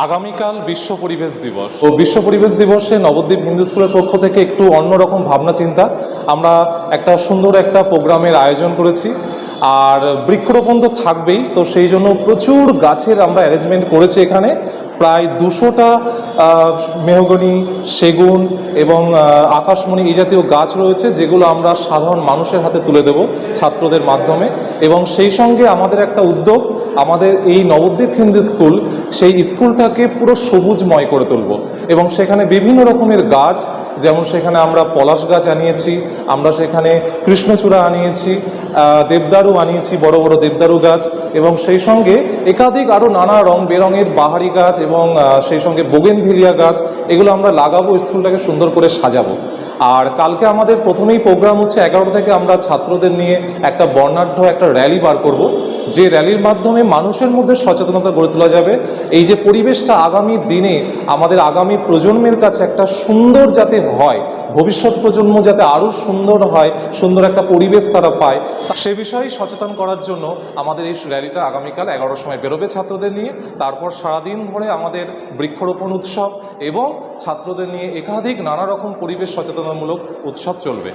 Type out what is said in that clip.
আগামীকাল বিশ্ব পরিবেশ দিবস। ও বিশ্ব পরিবেশ দিবসে নবদ্বীপ হিন্দু স্কুলের পক্ষ থেকে একটু অন্যরকম ভাবনা চিন্তা আমরা একটা সুন্দর একটা প্রোগ্রামের আয়োজন করেছি। আর বৃক্ষরোপণ তো থাকবেই, তো সেই জন্য প্রচুর গাছের আমরা অ্যারেঞ্জমেন্ট করেছি। এখানে প্রায় 200টা মেহগনি, সেগুন এবং আকাশমণি এই জাতীয় গাছ রয়েছে, যেগুলো আমরা সাধারণ মানুষের হাতে তুলে দেব ছাত্রদের মাধ্যমে। এবং সেই সঙ্গে আমাদের একটা উদ্যোগ, আমাদের এই নবদ্বীপ হিন্দু স্কুল সেই স্কুলটাকে পুরো সবুজময় করে তুলব। এবং সেখানে বিভিন্ন রকমের গাছ, যেমন সেখানে আমরা পলাশ গাছ আনিয়েছি, আমরা সেখানে কৃষ্ণচূড়া আনিয়েছি, দেবদারু আনিয়েছি, বড় বড় দেবদারু গাছ, এবং সেই সঙ্গে একাধিক আরও নানা রং বেরঙের বাহারি গাছ এবং সেই সঙ্গে বোগেনভিলিয়া গাছ, এগুলো আমরা লাগাবো, স্কুলটাকে সুন্দর করে সাজাবো। আর কালকে আমাদের প্রথমেই প্রোগ্রাম হচ্ছে 11টা থেকে আমরা ছাত্রদের নিয়ে একটা বর্ণাঢ্য একটা র্যালি বার করব, যে র্যালির মাধ্যমে মানুষের মধ্যে সচেতনতা গড়ে তোলা যাবে। এই যে পরিবেশটা আগামী দিনে আমাদের আগামী প্রজন্মের কাছে একটা সুন্দর যাতে হয়, ভবিষ্যৎ প্রজন্ম যাতে আরও সুন্দর হয়, সুন্দর একটা পরিবেশ তারা পায়, সে বিষয়ে সচেতন করার জন্য আমাদের এই র্যালিটা আগামীকাল 11টার সময় বেরোবে ছাত্রদের নিয়ে। তারপর সারাদিন ধরে আমাদের বৃক্ষরোপণ উৎসব এবং ছাত্রদের নিয়ে একাধিক নানা রকম পরিবেশ সচেতনামূলক উৎসব চলবে।